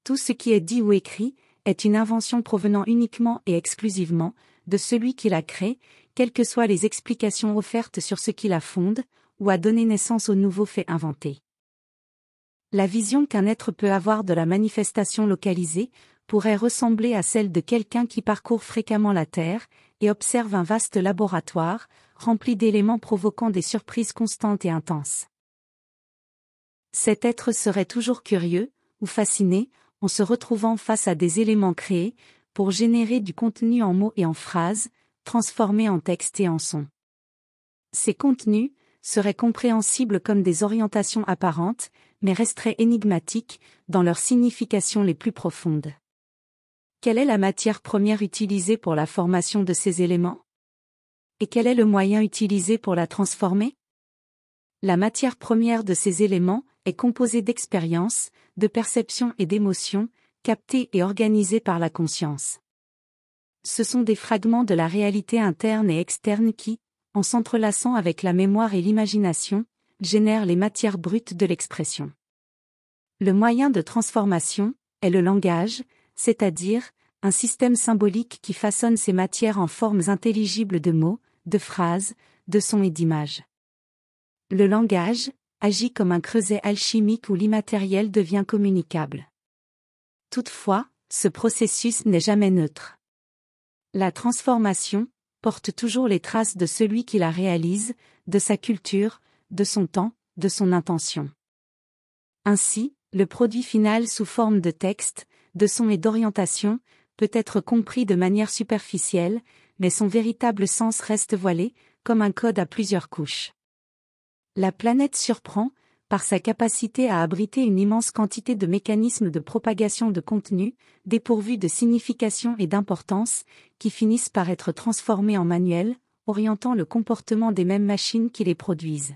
Tout ce qui est dit ou écrit est une invention provenant uniquement et exclusivement de celui qui la crée, quelles que soient les explications offertes sur ce qui la fonde, ou a donné naissance aux nouveaux faits inventés. La vision qu'un être peut avoir de la manifestation localisée pourrait ressembler à celle de quelqu'un qui parcourt fréquemment la Terre et observe un vaste laboratoire, rempli d'éléments provoquant des surprises constantes et intenses. Cet être serait toujours curieux, ou fasciné, en se retrouvant face à des éléments créés, pour générer du contenu en mots et en phrases, transformés en texte et en son. Ces contenus seraient compréhensibles comme des orientations apparentes, mais resteraient énigmatiques dans leurs significations les plus profondes. Quelle est la matière première utilisée pour la formation de ces éléments? Et quel est le moyen utilisé pour la transformer? La matière première de ces éléments est composée d'expériences, de perceptions et d'émotions, captées et organisées par la conscience. Ce sont des fragments de la réalité interne et externe qui, en s'entrelaçant avec la mémoire et l'imagination, génèrent les matières brutes de l'expression. Le moyen de transformation est le langage, c'est-à-dire un système symbolique qui façonne ces matières en formes intelligibles de mots, de phrases, de sons et d'images. Le langage agit comme un creuset alchimique où l'immatériel devient communicable. Toutefois, ce processus n'est jamais neutre. La transformation porte toujours les traces de celui qui la réalise, de sa culture, de son temps, de son intention. Ainsi, le produit final sous forme de texte, de son et d'orientation, peut être compris de manière superficielle, mais son véritable sens reste voilé, comme un code à plusieurs couches. La planète surprend, par sa capacité à abriter une immense quantité de mécanismes de propagation de contenu, dépourvus de signification et d'importance, qui finissent par être transformés en manuels, orientant le comportement des mêmes machines qui les produisent.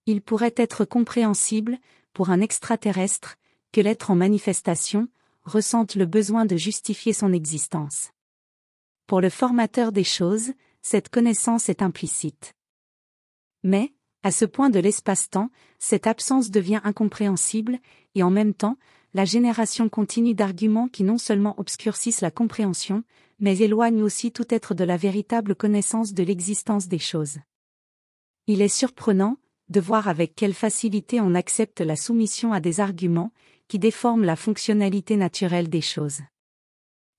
Il pourrait être compréhensible, pour un extraterrestre, que l'être en manifestation ressente le besoin de justifier son existence. Pour le formateur des choses, cette connaissance est implicite. Mais, à ce point de l'espace-temps, cette absence devient incompréhensible, et en même temps, la génération continue d'arguments qui non seulement obscurcissent la compréhension, mais éloignent aussi tout être de la véritable connaissance de l'existence des choses. Il est surprenant de voir avec quelle facilité on accepte la soumission à des arguments qui déforment la fonctionnalité naturelle des choses.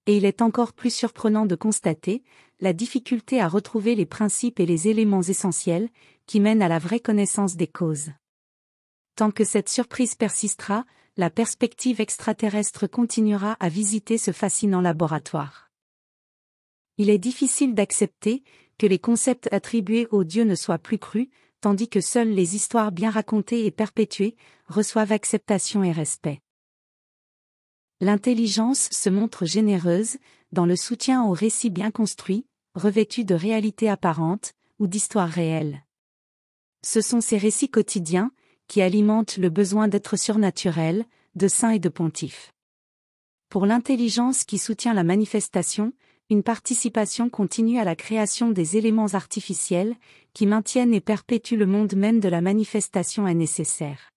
Et il est encore plus surprenant de constater la difficulté à retrouver les principes et les éléments essentiels qui mènent à la vraie connaissance des causes. Tant que cette surprise persistera, la perspective extraterrestre continuera à visiter ce fascinant laboratoire. Il est difficile d'accepter que les concepts attribués aux dieux ne soient plus crus, tandis que seules les histoires bien racontées et perpétuées reçoivent acceptation et respect. L'intelligence se montre généreuse dans le soutien aux récits bien construits, revêtus de réalité apparente ou d'histoire réelle. Ce sont ces récits quotidiens qui alimentent le besoin d'être surnaturel, de saint et de pontife. Pour l'intelligence qui soutient la manifestation, une participation continue à la création des éléments artificiels qui maintiennent et perpétuent le monde même de la manifestation est nécessaire.